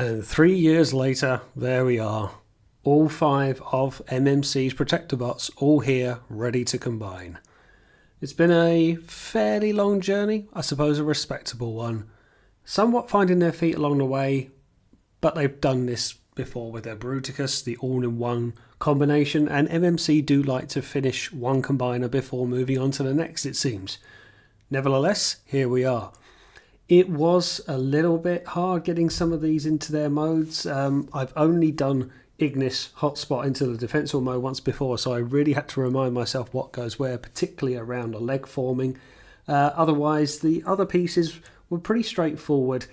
And 3 years later, there we are. All 5 of MMC's protector bots all here, ready to combine. It's been a fairly long journey, I suppose a respectable one. Somewhat finding their feet along the way, but they've done this before with their Bruticus, the all-in-one combination, and MMC do like to finish one combiner before moving on to the next, it seems. Nevertheless, here we are. It was a little bit hard getting some of these into their modes. I've only done Ignis hotspot into the Defensor mode once before, so I really had to remind myself what goes where, particularly around the leg forming. Otherwise, the other pieces were pretty straightforward.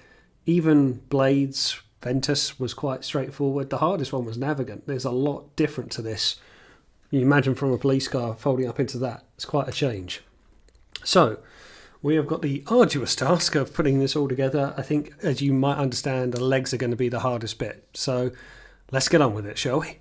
Even Blades, Ventus was quite straightforward. The hardest one was Navigant. There's a lot different to this. You imagine from a police car folding up into that. It's quite a change. So, we have got the arduous task of putting this all together. I think, as you might understand, the legs are going to be the hardest bit. So, let's get on with it, shall we?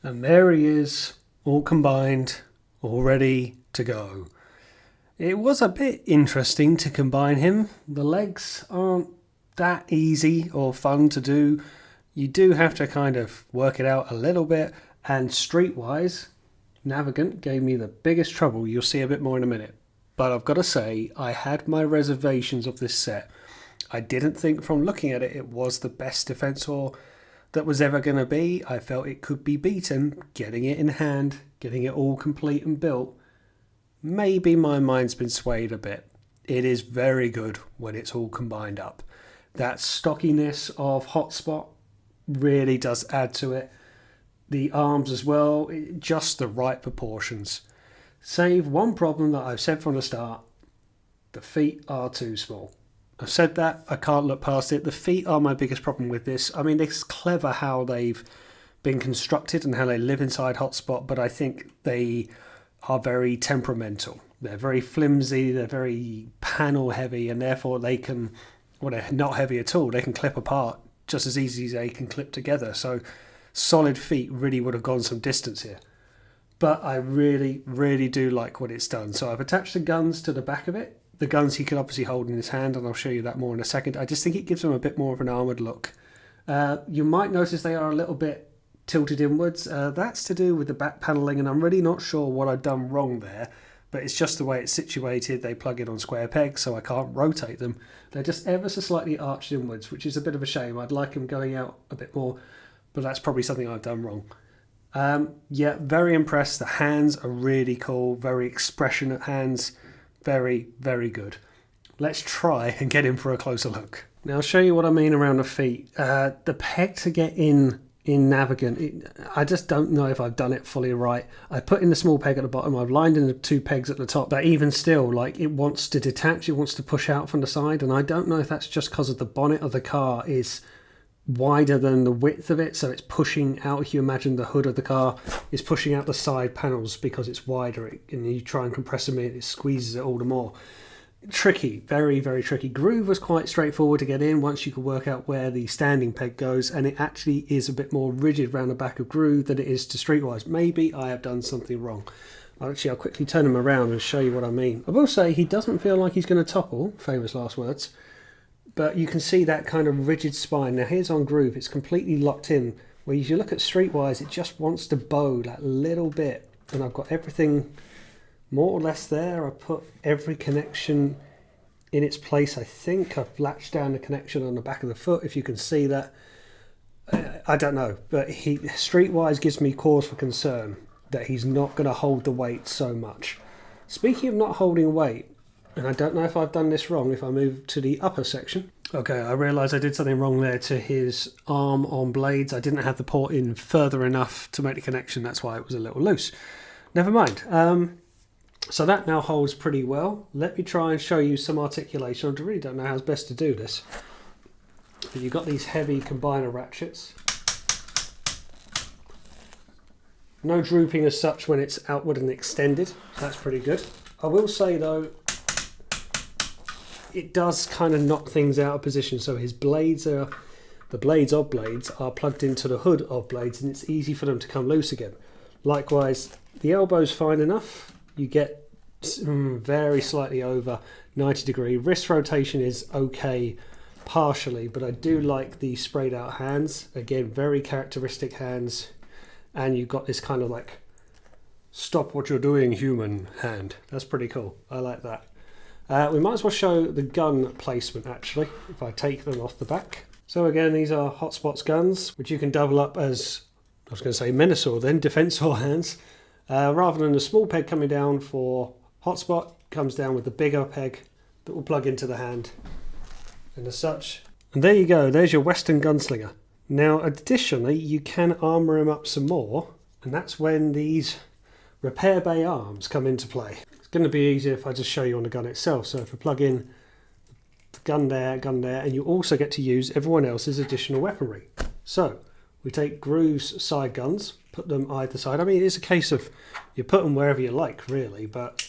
And there he is, all combined, all ready to go. It was a bit interesting to combine him. The legs aren't that easy or fun to do. You do have to kind of work it out a little bit. And streetwise, Navigant gave me the biggest trouble. You'll see a bit more in a minute. But I've got to say, I had my reservations of this set. I didn't think from looking at it was the best Defensor that was ever going to be. I felt it could be beaten, getting it in hand, getting it all complete and built. Maybe my mind's been swayed a bit. It is very good when it's all combined up. That stockiness of hotspot really does add to it. The arms as well, just the right proportions. Save one problem that I've said from the start: the feet are too small. I've said that, I can't look past it. The feet are my biggest problem with this. I mean, it's clever how they've been constructed and how they live inside hotspot, but I think they are very temperamental. They're very flimsy, they're very panel heavy, and therefore they can, well, they're not heavy at all. They can clip apart just as easy as they can clip together. So solid feet really would have gone some distance here. But I really, really do like what it's done. So I've attached the guns to the back of it. The guns he can obviously hold in his hand, and I'll show you that more in a second. I just think it gives him a bit more of an armoured look. You might notice they are a little bit tilted inwards. That's to do with the back panelling, and I'm really not sure what I've done wrong there, but it's just the way it's situated. They plug in on square pegs, so I can't rotate them. They're just ever so slightly arched inwards, which is a bit of a shame. I'd like them going out a bit more, but that's probably something I've done wrong. Yeah, very impressed. The hands are really cool, very expressionate hands. Very, very good. Let's try and get in for a closer look. Now I'll show you what I mean around the feet. The peg to get in Navigant, I just don't know if I've done it fully right. I put in the small peg at the bottom, I've lined in the 2 pegs at the top, but even still, like, it wants to detach, it wants to push out from the side, and I don't know if that's just because of the bonnet of the car is wider than the width of it, so it's pushing out. If you imagine the hood of the car is pushing out the side panels because it's wider, and you try and compress them in, it squeezes it all the more. Tricky, very, very tricky. Groove was quite straightforward to get in once you could work out where the standing peg goes, and it actually is a bit more rigid around the back of Groove than it is to Streetwise. Maybe I have done something wrong. I'll quickly turn him around and show you what I mean. I will say he doesn't feel like he's going to topple, famous last words, but you can see that kind of rigid spine. Now here's on groove, it's completely locked in, where if you look at Streetwise, it just wants to bow that little bit, and I've got everything more or less there. I put every connection in its place. I think I've latched down the connection on the back of the foot, if you can see that. I don't know, but Streetwise gives me cause for concern that he's not going to hold the weight so much. Speaking of not holding weight, and I don't know if I've done this wrong, if I move to the upper section. Okay, I realise I did something wrong there to his arm on blades. I didn't have the port in further enough to make the connection, that's why it was a little loose. Never mind. So that now holds pretty well. Let me try and show you some articulation. I really don't know how best to do this. But you've got these heavy combiner ratchets. No drooping as such when it's outward and extended. So that's pretty good. I will say though, it does kind of knock things out of position. So his blades are, the blades of blades are plugged into the hood of blades, and it's easy for them to come loose again. Likewise, the elbow's fine enough. You get very slightly over 90 degree. Wrist rotation is okay partially, but I do like the sprayed out hands. Again, very characteristic hands. And you've got this kind of like, stop what you're doing human hand. That's pretty cool. I like that. We might as well show the gun placement actually, if I take them off the back. So again, these are Hotspots guns, which you can double up as, I was going to say Menasor then, Defensor hands. Rather than a small peg coming down for Hotspot, comes down with the bigger peg that will plug into the hand. And as such. And there you go, there's your Western gunslinger. Now additionally, you can armour him up some more, and that's when these repair bay arms come into play. It's going to be easier if I just show you on the gun itself. So if I plug in the gun there, and you also get to use everyone else's additional weaponry. So we take Groove's side guns, put them either side. I mean, it's a case of you put them wherever you like really, but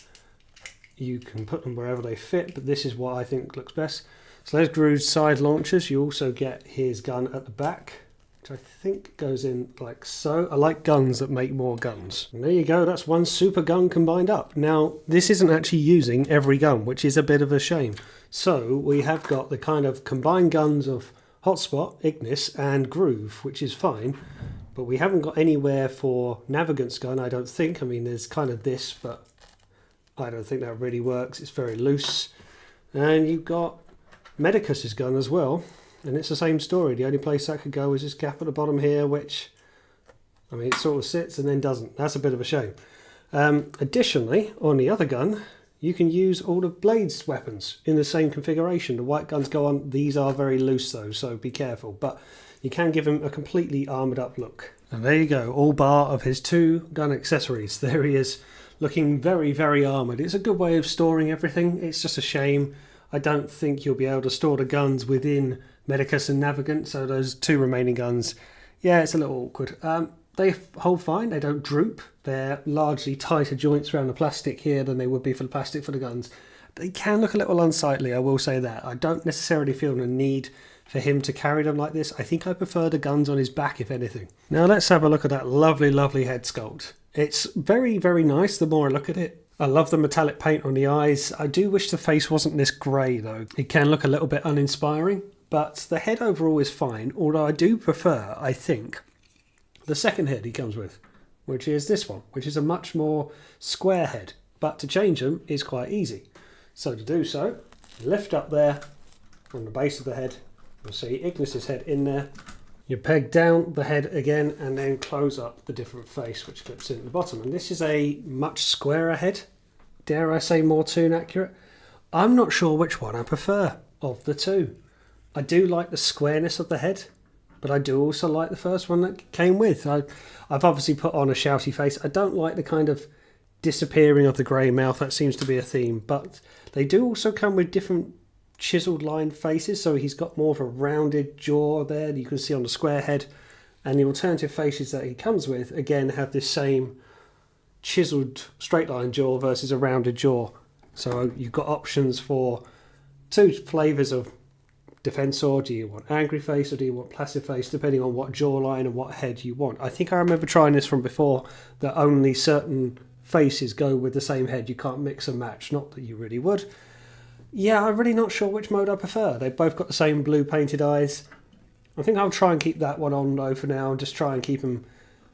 you can put them wherever they fit, but this is what I think looks best. So there's Groove's side launchers. You also get his gun at the back, which I think goes in like so. I like guns that make more guns. And there you go, that's one super gun combined up. Now, this isn't actually using every gun, which is a bit of a shame. So we have got the kind of combined guns of Hotspot, Ignis, and Groove, which is fine. But we haven't got anywhere for Navigant's gun, I don't think. I mean, there's kind of this, but I don't think that really works. It's very loose. And you've got Medicus's gun as well, and it's the same story. The only place that could go is this gap at the bottom here, which, I mean, it sort of sits and then doesn't. That's a bit of a shame. Additionally, on the other gun, you can use all the Blades weapons in the same configuration. The white guns go on. These are very loose though, so be careful. But you can give him a completely armoured up look. And there you go, all bar of his two gun accessories. There he is, looking very, very armoured. It's a good way of storing everything. It's just a shame I don't think you'll be able to store the guns within Medicus and Navigant, so those two remaining guns, yeah, it's a little awkward. They hold fine, they don't droop. They're largely tighter joints around the plastic here than they would be for the plastic for the guns. They can look a little unsightly, I will say that. I don't necessarily feel the need for him to carry them like this. I think I prefer the guns on his back, if anything. Now let's have a look at that lovely, lovely head sculpt. It's very, very nice the more I look at it. I love the metallic paint on the eyes. I do wish the face wasn't this grey though. It can look a little bit uninspiring, but the head overall is fine, although I do prefer, I think, the second head he comes with, which is this one, which is a much more square head, but to change them is quite easy. So to do so, lift up there from the base of the head, you'll see Ignis's head in there. You peg down the head again and then close up the different face, which clips in at the bottom. And this is a much squarer head, dare I say more tune accurate. I'm not sure which one I prefer of the two. I do like the squareness of the head, but I do also like the first one that came with. I've obviously put on a shouty face. I don't like the kind of disappearing of the grey mouth. That seems to be a theme, but they do also come with different chiseled line faces, so he's got more of a rounded jaw there you can see on the square head, and the alternative faces that he comes with again have this same chiseled straight line jaw versus a rounded jaw. So you've got options for two flavours of Defensor. Do you want angry face or do you want placid face, depending on what jawline and what head you want. I think I remember trying this from before, that only certain faces go with the same head. You can't mix and match, not that you really would. Yeah, I'm really not sure which mode I prefer. They've both got the same blue painted eyes. I think I'll try and keep that one on though for now, and just try and keep them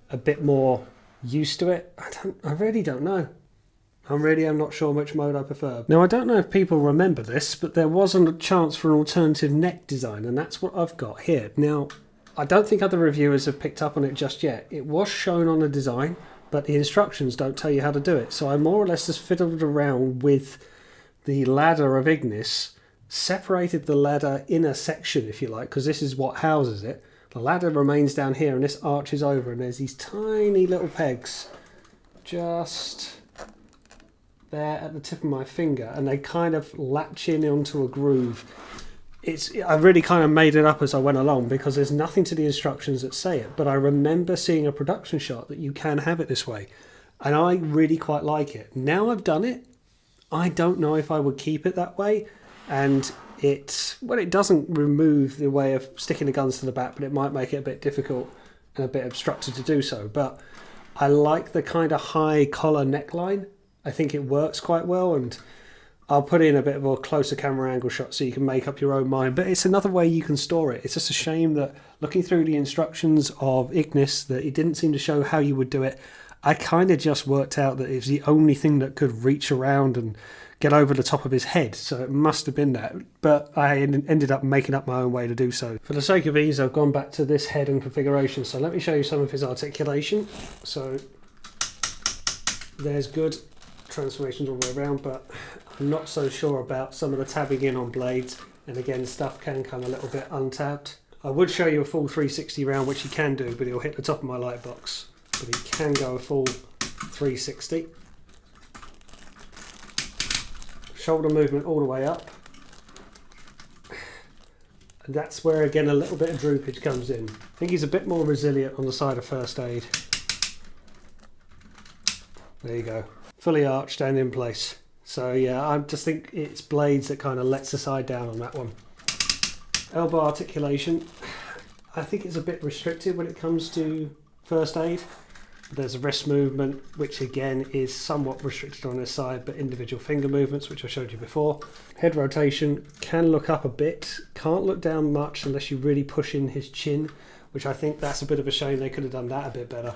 a bit more used to it. I really don't know. I really am not sure which mode I prefer. Now, I don't know if people remember this, but there wasn't a chance for an alternative neck design, and that's what I've got here. Now, I don't think other reviewers have picked up on it just yet. It was shown on a design, but the instructions don't tell you how to do it. So I more or less just fiddled around with the ladder of Ignis, separated the ladder in a section, if you like, because this is what houses it. The ladder remains down here, and this arches over, and there's these tiny little pegs just there at the tip of my finger, and they kind of latch in onto a groove. I really kind of made it up as I went along, because there's nothing to the instructions that say it, but I remember seeing a production shot that you can have it this way, and I really quite like it. Now I've done it, I don't know if I would keep it that way, and it doesn't remove the way of sticking the guns to the back, but it might make it a bit difficult and a bit obstructed to do so. But I like the kind of high collar neckline. I think it works quite well, and I'll put in a bit of a closer camera angle shot so you can make up your own mind. But it's another way you can store it. It's just a shame that looking through the instructions of Ignis that it didn't seem to show how you would do it. I kind of just worked out that it was the only thing that could reach around and get over the top of his head, so it must have been that. But I ended up making up my own way to do so. For the sake of ease, I've gone back to this head and configuration. So let me show you some of his articulation. So there's good transformations all the way around, but I'm not so sure about some of the tabbing in on blades, and again, stuff can come a little bit untabbed. I would show you a full 360 round, which he can do, but he'll hit the top of my light box. But he can go a full 360. Shoulder movement all the way up. And that's where, again, a little bit of droopage comes in. I think he's a bit more resilient on the side of first aid. There you go. Fully arched and in place. So yeah, I just think it's blades that kind of lets the side down on that one. Elbow articulation. I think it's a bit restricted when it comes to first aid. There's a wrist movement, which again is somewhat restricted on this side, but individual finger movements, which I showed you before. Head rotation can look up a bit, can't look down much unless you really push in his chin, which I think that's a bit of a shame. They could have done that a bit better.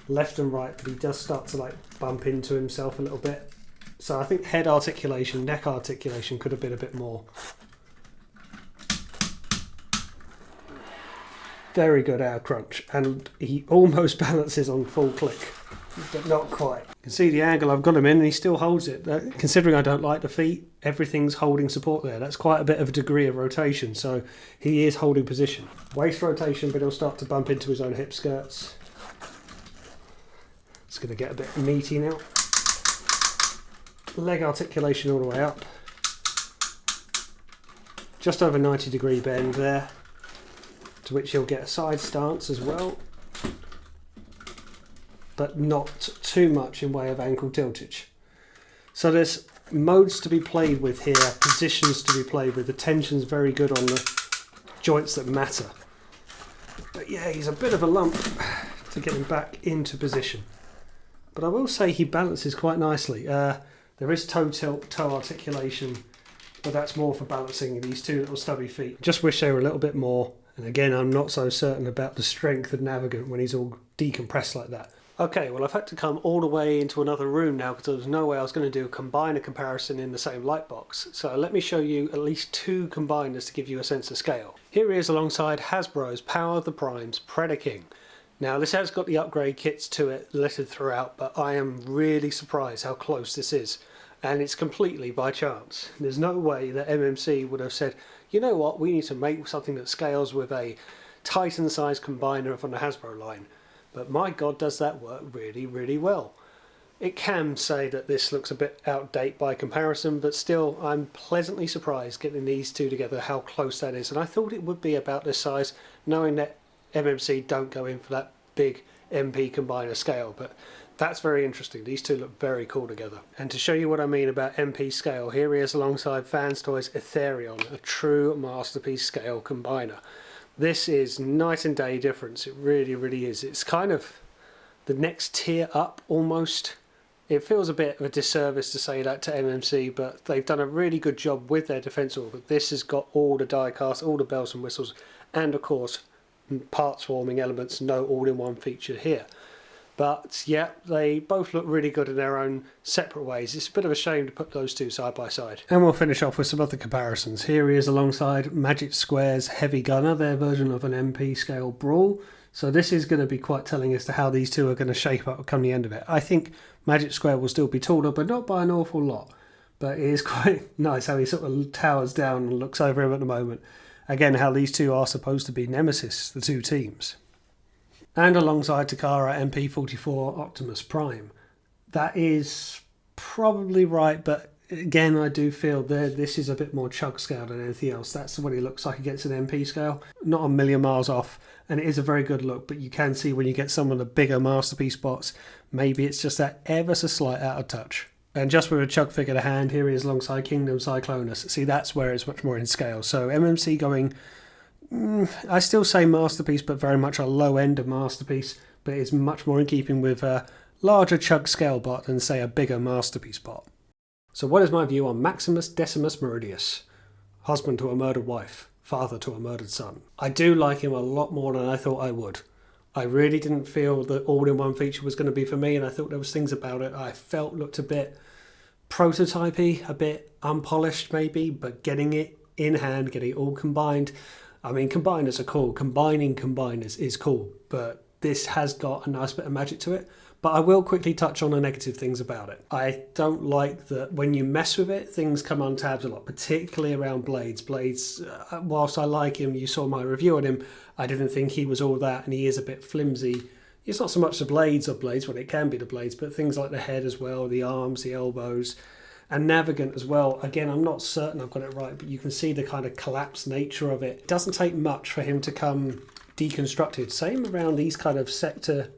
Left and right, but he does start to like bump into himself a little bit. So I think head articulation, neck articulation could have been a bit more. Very good air crunch, and he almost balances on full click, but not quite. You can see the angle I've got him in, and he still holds it. Considering I don't like the feet, everything's holding support there. That's quite a bit of a degree of rotation, so he is holding position. Waist rotation, but he'll start to bump into his own hip skirts. It's going to get a bit meaty now. Leg articulation all the way up. Just over 90-degree bend there, to which he'll get a side stance as well, but not too much in way of ankle tiltage. So there's modes to be played with here, positions to be played with. The tension's very good on the joints that matter. But yeah, he's a bit of a lump to get him back into position. But I will say he balances quite nicely. There is toe tilt, toe articulation, but that's more for balancing these two little stubby feet. Just wish they were a little bit more. And again, I'm not so certain about the strength of Navigant when he's all decompressed like that. Okay, well, I've had to come all the way into another room now because there was no way I was going to combine a comparison in the same light box. So let me show you at least two combiners to give you a sense of scale. Here he is alongside Hasbro's Power of the Primes Predaking. Now, this has got the upgrade kits to it littered throughout, but I am really surprised how close this is. And it's completely by chance. There's no way that MMC would have said, you know what, we need to make something that scales with a Titan-sized combiner from the Hasbro line. But my God, does that work really, really well. It can say that this looks a bit outdated by comparison, but still, I'm pleasantly surprised getting these two together, how close that is. And I thought it would be about this size, knowing that MMC don't go in for that big MP combiner scale, but that's very interesting. These two look very cool together. And to show you what I mean about MP scale, here he is alongside Fans Toys Ethereon, a true masterpiece scale combiner. This is night and day difference. It really, really is. It's kind of the next tier up almost It feels a bit of a disservice to say that to MMC, but they've done a really good job with their Defensor. But this has got all the die cast, all the bells and whistles, and of course parts forming elements, no all-in-one feature here. But yeah, they both look really good in their own separate ways. It's a bit of a shame to put those two side by side. And we'll finish off with some other comparisons. Here he is alongside Magic Square's Heavy Gunner, their version of an MP scale brawl. So this is going to be quite telling as to how these two are going to shape up come the end of it. I think Magic Square will still be taller, but not by an awful lot. But it is quite nice how he sort of towers down and looks over him at the moment. Again, how these two are supposed to be nemesis, the two teams. And alongside Takara MP44 Optimus Prime. That is probably right, but again, I do feel that this is a bit more chug scale than anything else. That's what he looks like against an MP scale. Not a million miles off, and it is a very good look, but you can see when you get some of the bigger Masterpiece spots, maybe it's just that ever so slight out of touch. And just with a chug figure to hand, here he is alongside Kingdom Cyclonus. See, that's where it's much more in scale. So MMC going, I still say Masterpiece, but very much a low end of Masterpiece, but it's much more in keeping with a larger chug scale bot than, say, a bigger Masterpiece bot. So what is my view on Maximus Decimus Meridius? Husband to a murdered wife, father to a murdered son. I do like him a lot more than I thought I would. I really didn't feel the all-in-one feature was going to be for me, and I thought there was things about it I felt looked a bit prototypey, a bit unpolished maybe, but getting it in hand, getting it all combined. I mean, combiners are cool. Combining combiners is cool, but this has got a nice bit of magic to it. But I will quickly touch on the negative things about it. I don't like that when you mess with it, things come untabbed a lot, particularly around Blades. Blades, whilst I like him, you saw my review on him, I didn't think he was all that, and he is a bit flimsy. It's not so much the blades of Blades, well, it can be the blades, but things like the head as well, the arms, the elbows, and Navigant as well. Again, I'm not certain I've got it right, but you can see the kind of collapsed nature of it. It doesn't take much for him to come deconstructed. Same around these kind of sector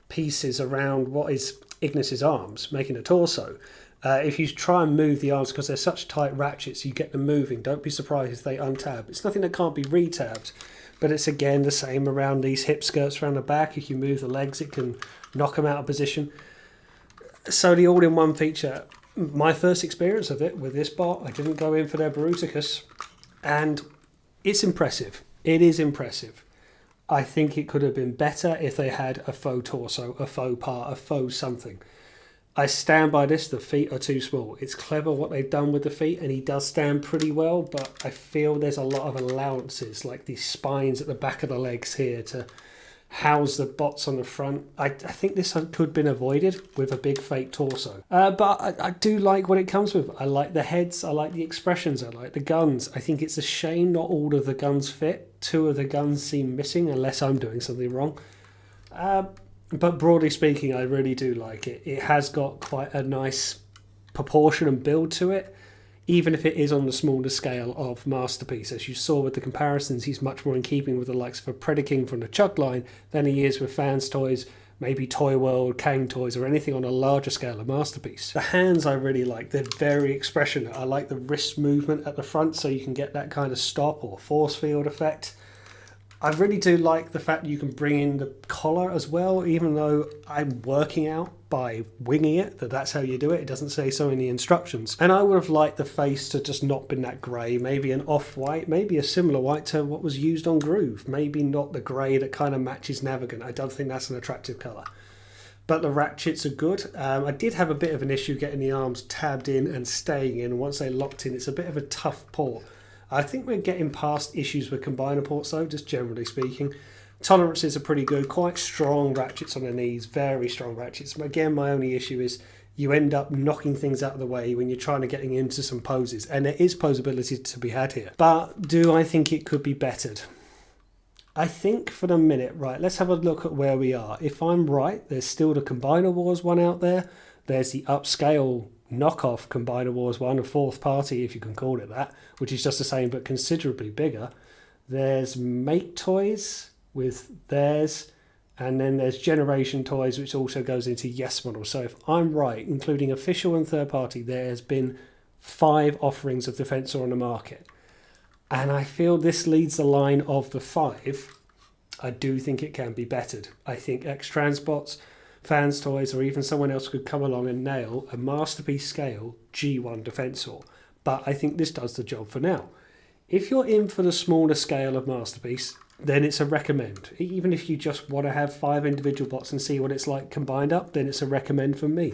pieces around what is Ignis's arms, making a torso. If you try and move the arms, because they're such tight ratchets, you get them moving. Don't be surprised if they untab. It's nothing that can't be retabbed, but it's again the same around these hip skirts around the back. If you move the legs, it can knock them out of position. So the all-in-one feature, my first experience of it with this bot, I didn't go in for their Bruticus, and it's impressive. It is impressive. I think it could have been better if they had a faux torso, a faux part, a faux something. I stand by this, the feet are too small. It's clever what they've done with the feet, and he does stand pretty well, but I feel there's a lot of allowances, like these spines at the back of the legs here to house the bots on the front. I think this could have been avoided with a big fake torso. But I do like what it comes with. I like the heads, I like the expressions, I like the guns. I think it's a shame not all of the guns fit. 2 of the guns seem missing, unless I'm doing something wrong. But broadly speaking, I really do like it. It has got quite a nice proportion and build to it, even if it is on the smaller scale of Masterpiece. As you saw with the comparisons, he's much more in keeping with the likes of a Predaking from the Chug line than he is with Fans Toys, maybe Toy World, Kang Toys, or anything on a larger scale of Masterpiece. The hands I really like. They're very expressionate. I like the wrist movement at the front so you can get that kind of stop or force field effect. I really do like the fact you can bring in the collar as well, even though I'm working out by winging it that that's how you do it. It doesn't say so in the instructions. And I would have liked the face to just not been that grey, maybe an off-white, maybe a similar white to what was used on Groove. Maybe not the grey that kind of matches Navigant. I don't think that's an attractive colour. But the ratchets are good. I did have a bit of an issue getting the arms tabbed in and staying in. Once they locked in, it's a bit of a tough port. I think we're getting past issues with combiner ports though, just generally speaking. Tolerances are pretty good, quite strong ratchets on the knees, very strong ratchets. Again, my only issue is you end up knocking things out of the way when you're trying to get into some poses, and there is posability to be had here. But do I think it could be bettered? I think for the minute, right, let's have a look at where we are. If I'm right, there's still the Combiner Wars one out there. There's the upscale knockoff Combiner Wars one, a fourth party if you can call it that, which is just the same but considerably bigger. There's Make Toys with theirs, and then there's Generation Toys, which also goes into Yes Model. So if I'm right, including official and third party, there has been 5 offerings of Defensor on the market, and I feel this leads the line of the 5. I do think it can be bettered. I think X-Transbots Fans Toys or even someone else could come along and nail a masterpiece scale G1 Defensor. But I think this does the job for now. If you're in for the smaller scale of masterpiece, then it's a recommend. Even if you just want to have 5 individual bots and see what it's like combined up, then it's a recommend from me.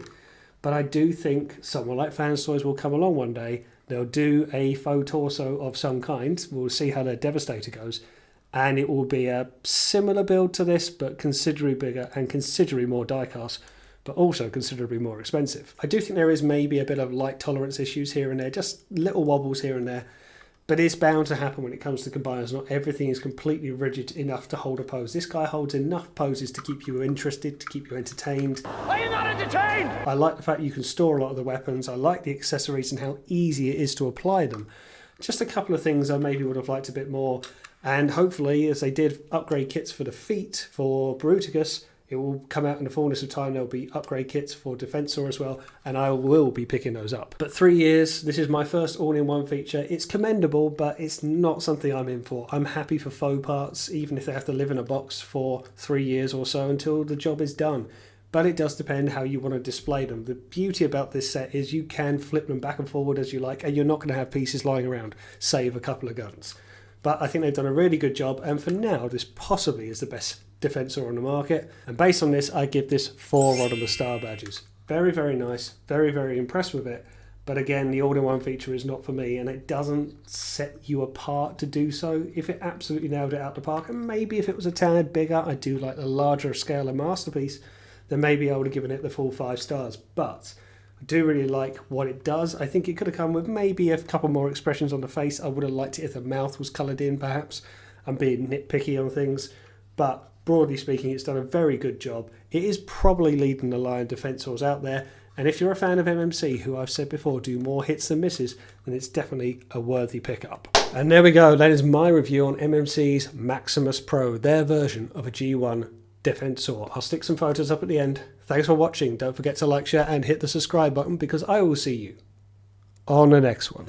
But I do think someone like Fans Toys will come along one day. They'll do a faux torso of some kind. We'll see how their Devastator goes. And it will be a similar build to this, but considerably bigger and considerably more die-cast, but also considerably more expensive. I do think there is maybe a bit of light tolerance issues here and there, just little wobbles here and there. But it's bound to happen when it comes to combiners. Not everything is completely rigid enough to hold a pose. This guy holds enough poses to keep you interested, to keep you entertained. Are you not entertained? I like the fact you can store a lot of the weapons. I like the accessories and how easy it is to apply them. Just a couple of things I maybe would have liked a bit more. And hopefully, as they did upgrade kits for the feet for Bruticus, it will come out in the fullness of time. There'll be upgrade kits for Defensor as well, and I will be picking those up. But 3 years, this is my first all-in-one feature. It's commendable, but it's not something I'm in for. I'm happy for faux parts, even if they have to live in a box for 3 years or so until the job is done. But it does depend how you want to display them. The beauty about this set is you can flip them back and forward as you like, and you're not going to have pieces lying around, save a couple of guns. But I think they've done a really good job, and for now, this possibly is the best Defensor on the market. And based on this, I give this 4 Rodimus Star badges. Very, very nice. Very, very impressed with it. But again, the all-in-one feature is not for me, and it doesn't set you apart to do so. If it absolutely nailed it out the park, and maybe if it was a tad bigger, I do like the larger scale of Masterpiece, then maybe I would have given it the full 5 stars. But I do really like what it does. I think it could have come with maybe a couple more expressions on the face. I would have liked it if the mouth was coloured in, perhaps. I'm being nitpicky on things. But broadly speaking, it's done a very good job. It is probably leading the line of Defensors out there. And if you're a fan of MMC, who I've said before do more hits than misses, then it's definitely a worthy pickup. And there we go. That is my review on MMC's Maximus Pro, their version of a G1 Defensor. I'll stick some photos up at the end. Thanks for watching. Don't forget to like, share, and hit the subscribe button, because I will see you on the next one.